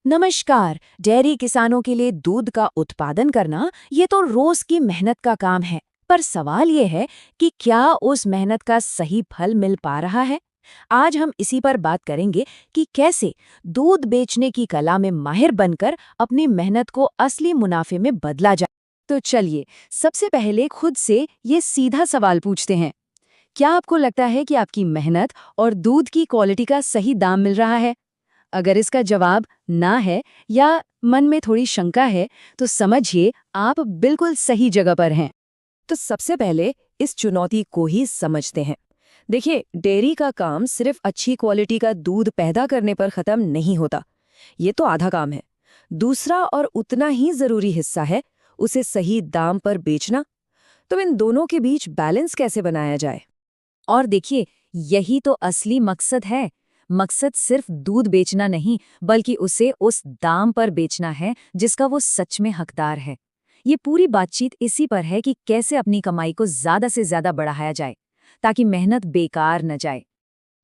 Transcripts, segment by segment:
नमस्कार। डेयरी किसानों के लिए दूध का उत्पादन करना ये तो रोज की मेहनत का काम है। पर सवाल ये है कि क्या उस मेहनत का सही फल मिल पा रहा है। आज हम इसी पर बात करेंगे कि कैसे दूध बेचने की कला में माहिर बनकर अपनी मेहनत को असली मुनाफे में बदला जाए। तो चलिए, सबसे पहले खुद से ये सीधा सवाल पूछते हैं। क्या आपको लगता है कि आपकी मेहनत और दूध की क्वालिटी का सही दाम मिल रहा है? अगर इसका जवाब ना है या मन में थोड़ी शंका है, तो समझिए आप बिल्कुल सही जगह पर हैं। तो सबसे पहले इस चुनौती को ही समझते हैं। देखिए, डेयरी का काम सिर्फ अच्छी क्वालिटी का दूध पैदा करने पर खत्म नहीं होता। ये तो आधा काम है। दूसरा और उतना ही जरूरी हिस्सा है उसे सही दाम पर बेचना। तो इन दोनों के बीच बैलेंस कैसे बनाया जाए? और देखिए, यही तो असली मकसद है। मकसद सिर्फ दूध बेचना नहीं, बल्कि उसे उस दाम पर बेचना है जिसका वो सच में हकदार है। ये पूरी बातचीत इसी पर है कि कैसे अपनी कमाई को ज्यादा से ज्यादा बढ़ाया जाए, ताकि मेहनत बेकार न जाए।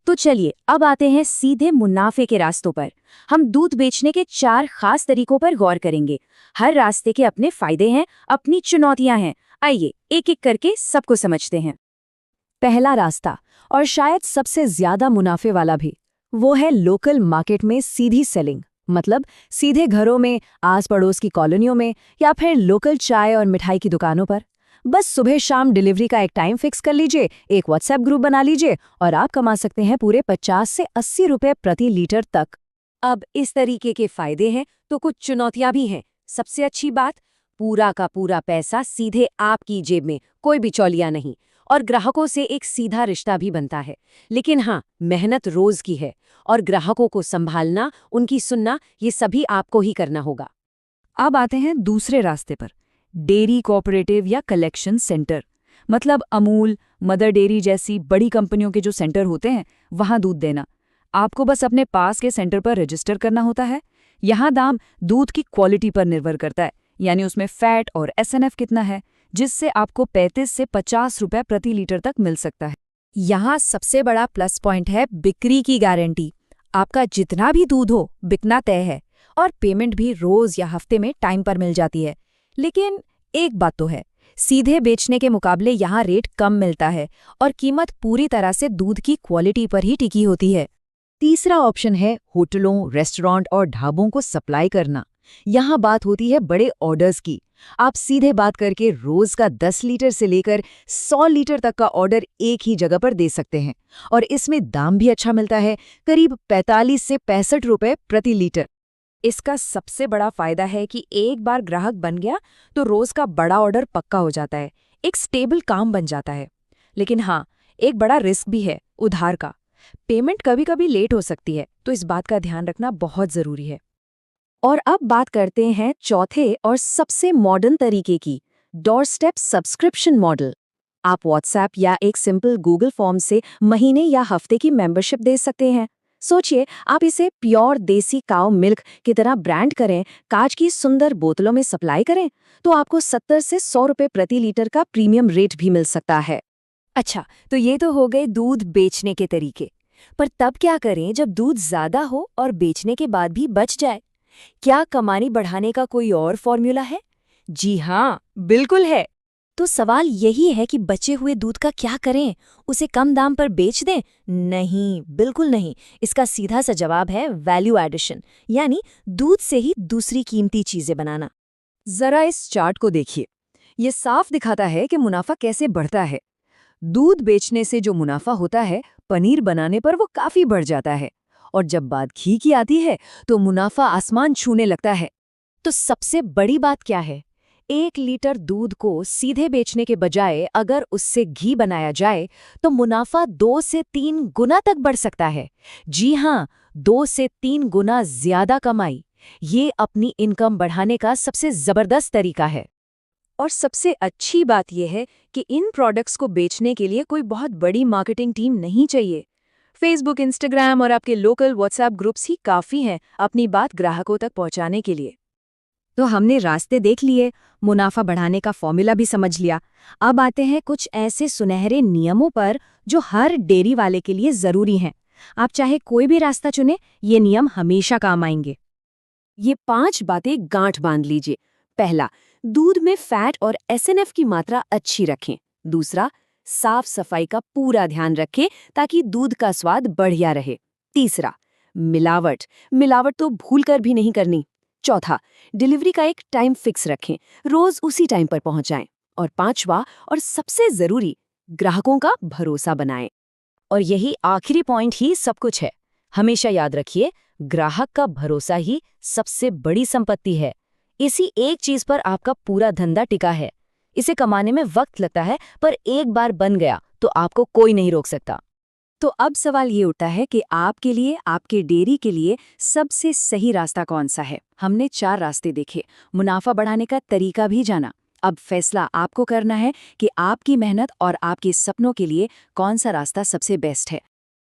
तो चलिए, अब आते हैं सीधे मुनाफे के रास्तों पर। हम दूध बेचने के 4 खास तरीकों पर गौर करेंगे। हर रास्ते के अपने फायदे हैं, अपनी चुनौतियां हैं। आइए एक एक करके सबको समझते हैं। पहला रास्ता, और शायद सबसे ज्यादा मुनाफे वाला भी, वो है लोकल मार्केट में सीधी सेलिंग। मतलब सीधे घरों में, आस पड़ोस की कॉलोनियों में, या फिर लोकल चाय और मिठाई की दुकानों पर। बस सुबह शाम डिलीवरी का एक टाइम फिक्स कर लीजिए, एक व्हाट्सएप ग्रुप बना लीजिए और आप कमा सकते हैं पूरे 50 से 80 रुपए प्रति लीटर तक। अब इस तरीके के फायदे हैं तो कुछ चुनौतियां भी हैं। सबसे अच्छी बात, पूरा का पूरा पैसा सीधे आपकी जेब में, कोई बिचौलिया नहीं। और ग्राहकों से एक सीधा रिश्ता भी बनता है। लेकिन हाँ, मेहनत रोज की है और ग्राहकों को संभालना, उनकी सुनना, ये सभी आपको ही करना होगा। अब आते हैं दूसरे रास्ते पर, डेयरी कोऑपरेटिव या कलेक्शन सेंटर। मतलब अमूल, मदर डेयरी जैसी बड़ी कंपनियों के जो सेंटर होते हैं, वहां दूध देना। आपको बस अपने पास के सेंटर पर रजिस्टर करना होता है। यहाँ दाम दूध की क्वालिटी पर निर्भर करता है, यानी उसमें फैट और एसएनएफ कितना है, जिससे आपको 35 से 50 रुपए प्रति लीटर तक मिल सकता है। यहाँ सबसे बड़ा प्लस पॉइंट है बिक्री की गारंटी। आपका जितना भी दूध हो, बिकना तय है। और पेमेंट भी रोज या हफ्ते में टाइम पर मिल जाती है। लेकिन एक बात तो है, सीधे बेचने के मुकाबले यहाँ रेट कम मिलता है और कीमत पूरी तरह से दूध की क्वालिटी पर ही टिकी होती है। तीसरा ऑप्शन है होटलों, रेस्टोरेंट और ढाबों को सप्लाई करना। यहाँ बात होती है बड़े ऑर्डर्स की। आप सीधे बात करके रोज का 10 लीटर से लेकर 100 लीटर तक का ऑर्डर एक ही जगह पर दे सकते हैं। और इसमें दाम भी अच्छा मिलता है, करीब 45 से 65 रुपए प्रति लीटर। इसका सबसे बड़ा फायदा है कि एक बार ग्राहक बन गया तो रोज का बड़ा ऑर्डर पक्का हो जाता है, एक स्टेबल काम बन जाता है। लेकिन हाँ, एक बड़ा रिस्क भी है, उधार का। पेमेंट कभी कभी लेट हो सकती है, तो इस बात का ध्यान रखना बहुत जरूरी है। और अब बात करते हैं चौथे और सबसे मॉडर्न तरीके की, डोर स्टेप सब्सक्रिप्शन मॉडल। आप व्हाट्सएप या एक सिंपल गूगल फॉर्म से महीने या हफ्ते की मेंबरशिप दे सकते हैं। सोचिए, आप इसे प्योर देसी काऊ मिल्क की तरह ब्रांड करें, कांच की सुंदर बोतलों में सप्लाई करें, तो आपको 70 से 100 रुपए प्रति लीटर का प्रीमियम रेट भी मिल सकता है। अच्छा, तो ये तो हो गए दूध बेचने के तरीके। पर तब क्या करें जब दूध ज्यादा हो और बेचने के बाद भी बच जाए? क्या कमानी बढ़ाने का कोई और फॉर्मूला है? जी हाँ, बिल्कुल है। तो सवाल यही है कि बचे हुए दूध का क्या करें? उसे कम दाम पर बेच दें? नहीं, बिल्कुल नहीं। इसका सीधा सा जवाब है वैल्यू एडिशन, यानी दूध से ही दूसरी कीमती चीजें बनाना। जरा इस चार्ट को देखिए। ये साफ दिखाता है कि मुनाफा कैसे बढ़ता है। दूध बेचने से जो मुनाफा होता है, पनीर बनाने पर वो काफी बढ़ जाता है। और जब बात घी की आती है, तो मुनाफा आसमान छूने लगता है। तो सबसे बड़ी बात क्या है? 1 लीटर दूध को सीधे बेचने के बजाय अगर उससे घी बनाया जाए, तो मुनाफा 2 से 3 गुना तक बढ़ सकता है। जी हाँ, 2 से 3 गुना ज्यादा कमाई। ये अपनी इनकम बढ़ाने का सबसे जबरदस्त तरीका है। और सबसे अच्छी बात यह है कि इन प्रोडक्ट्स को बेचने के लिए कोई बहुत बड़ी मार्केटिंग टीम नहीं चाहिए। फेसबुक, इंस्टाग्राम और आपके लोकल व्हाट्सएप ग्रुप्स ही काफ़ी हैं अपनी बात ग्राहकों तक पहुंचाने के लिए। तो हमने रास्ते देख लिए, मुनाफा बढ़ाने का फॉर्मूला भी समझ लिया। अब आते हैं कुछ ऐसे सुनहरे नियमों पर जो हर डेयरी वाले के लिए ज़रूरी हैं। आप चाहे कोई भी रास्ता चुनें, ये नियम हमेशा काम आएंगे। ये 5 बातें गांठ बांध लीजिए। पहला, दूध में फैट और एसएनएफ की मात्रा अच्छी रखें। दूसरा, साफ सफाई का पूरा ध्यान रखें ताकि दूध का स्वाद बढ़िया रहे। तीसरा, मिलावट मिलावट तो भूल कर भी नहीं करनी। चौथा, डिलीवरी का एक टाइम फिक्स रखें, रोज उसी टाइम पर पहुंचाएं। और पांचवा और सबसे जरूरी, ग्राहकों का भरोसा बनाएं। और यही आखिरी पॉइंट ही सब कुछ है। हमेशा याद रखिए, ग्राहक का भरोसा ही सबसे बड़ी संपत्ति है। इसी एक चीज पर आपका पूरा धंधा टिका है। इसे कमाने में वक्त लगता है, पर एक बार बन गया तो आपको कोई नहीं रोक सकता। तो अब सवाल ये उठता है कि आपके लिए, आपके डेयरी के लिए सबसे सही रास्ता कौन सा है। हमने 4 रास्ते देखे, मुनाफा बढ़ाने का तरीका भी जाना। अब फैसला आपको करना है कि आपकी मेहनत और आपके सपनों के लिए कौन सा रास्ता सबसे बेस्ट है।